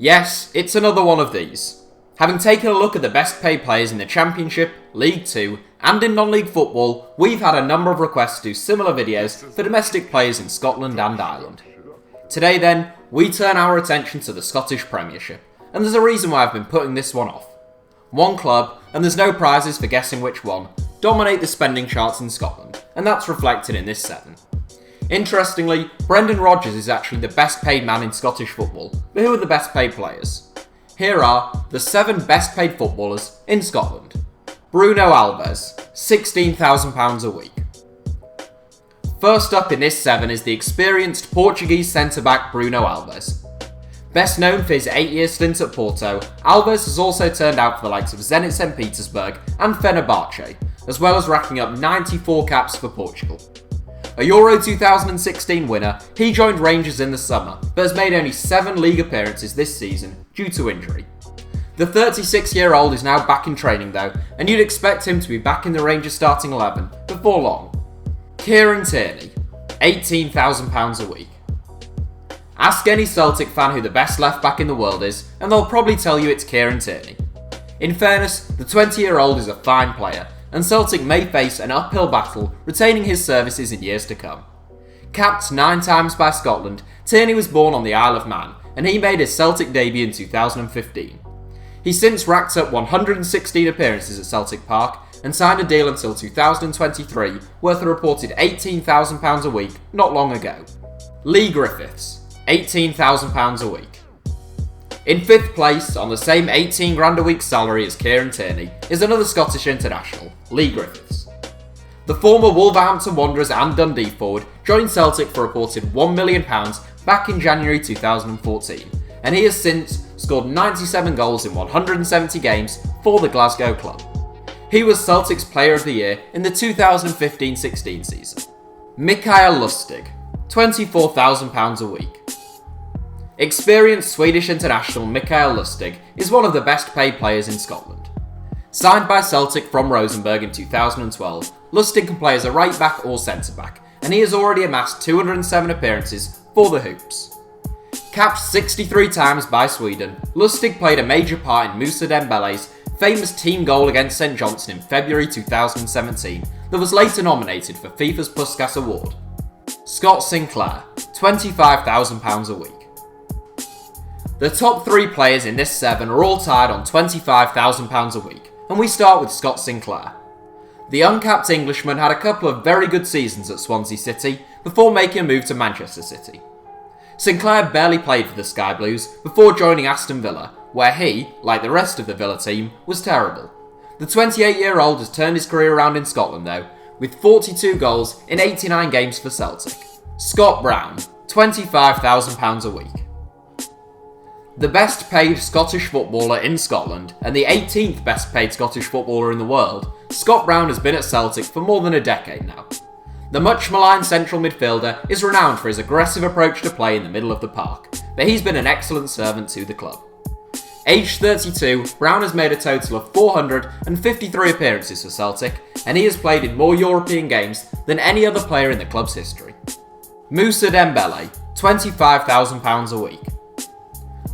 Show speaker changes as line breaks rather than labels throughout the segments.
Yes, it's another one of these. Having taken a look at the best paid players in the Championship, League 2, and in non-league football, we've had a number of requests to do similar videos for domestic players in Scotland and Ireland. Today then, we turn our attention to the Scottish Premiership, and there's a reason why I've been putting this one off. One club, and there's no prizes for guessing which one, dominate the spending charts in Scotland, and that's reflected in this 7. Interestingly, Brendan Rodgers is actually the best paid man in Scottish football, but who are the best paid players? Here are the 7 best paid footballers in Scotland. Bruno Alves, £16,000 a week. First up in this 7 is the experienced Portuguese centre-back Bruno Alves. Best known for his 8-year stint at Porto, Alves has also turned out for the likes of Zenit St Petersburg and Fenerbahce, as well as racking up 94 caps for Portugal. A Euro 2016 winner, he joined Rangers in the summer, but has made only 7 league appearances this season due to injury. The 36-year-old is now back in training though, and you'd expect him to be back in the Rangers starting 11 before long. Kieran Tierney, £18,000 a week. Ask any Celtic fan who the best left-back in the world is, and they'll probably tell you it's Kieran Tierney. In fairness, the 20-year-old is a fine player, and Celtic may face an uphill battle retaining his services in years to come. Capped 9 times by Scotland, Tierney was born on the Isle of Man, and he made his Celtic debut in 2015. He's since racked up 116 appearances at Celtic Park and signed a deal until 2023 worth a reported £18,000 a week not long ago. Leigh Griffiths, £18,000 a week. In 5th place, on the same £18,000 a week salary as Kieran Tierney, is another Scottish international, Leigh Griffiths. The former Wolverhampton Wanderers and Dundee forward joined Celtic for a reported £1 million back in January 2014, and he has since scored 97 goals in 170 games for the Glasgow club. He was Celtic's Player of the Year in the 2015-16 season. Mikael Lustig, £24,000 a week. Experienced Swedish international Mikael Lustig is one of the best paid players in Scotland. Signed by Celtic from Rosenborg in 2012, Lustig can play as a right back or centre back, and he has already amassed 207 appearances for the Hoops. Capped 63 times by Sweden, Lustig played a major part in Moussa Dembele's famous team goal against St Johnstone in February 2017 that was later nominated for FIFA's Puskas Award. Scott Sinclair, £25,000 a week. The top 3 players in this 7 are all tied on £25,000 a week, and we start with Scott Sinclair. The uncapped Englishman had a couple of very good seasons at Swansea City before making a move to Manchester City. Sinclair barely played for the Sky Blues before joining Aston Villa, where he, like the rest of the Villa team, was terrible. The 28-year-old has turned his career around in Scotland though, with 42 goals in 89 games for Celtic. Scott Brown, £25,000 a week. The best paid Scottish footballer in Scotland, and the 18th best paid Scottish footballer in the world, Scott Brown has been at Celtic for more than a decade now. The much maligned central midfielder is renowned for his aggressive approach to play in the middle of the park, but he's been an excellent servant to the club. Aged 32, Brown has made a total of 453 appearances for Celtic, and he has played in more European games than any other player in the club's history. Moussa Dembele, £25,000 a week.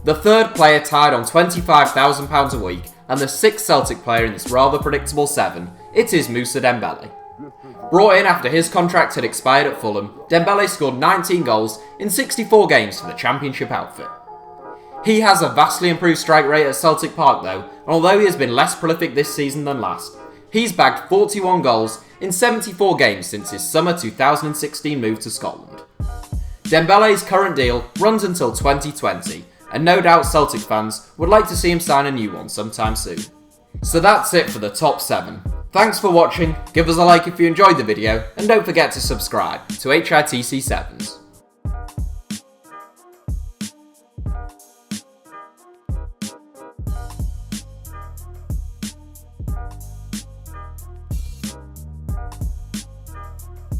The 3rd player tied on £25,000 a week, and the 6th Celtic player in this rather predictable 7, it is Moussa Dembele. Brought in after his contract had expired at Fulham, Dembele scored 19 goals in 64 games for the Championship outfit. He has a vastly improved strike rate at Celtic Park though, and although he has been less prolific this season than last, he's bagged 41 goals in 74 games since his summer 2016 move to Scotland. Dembele's current deal runs until 2020, and no doubt Celtic fans would like to see him sign a new one sometime soon. So that's it for the top 7. Thanks for watching, give us a like if you enjoyed the video, and don't forget to subscribe to HITC Sevens.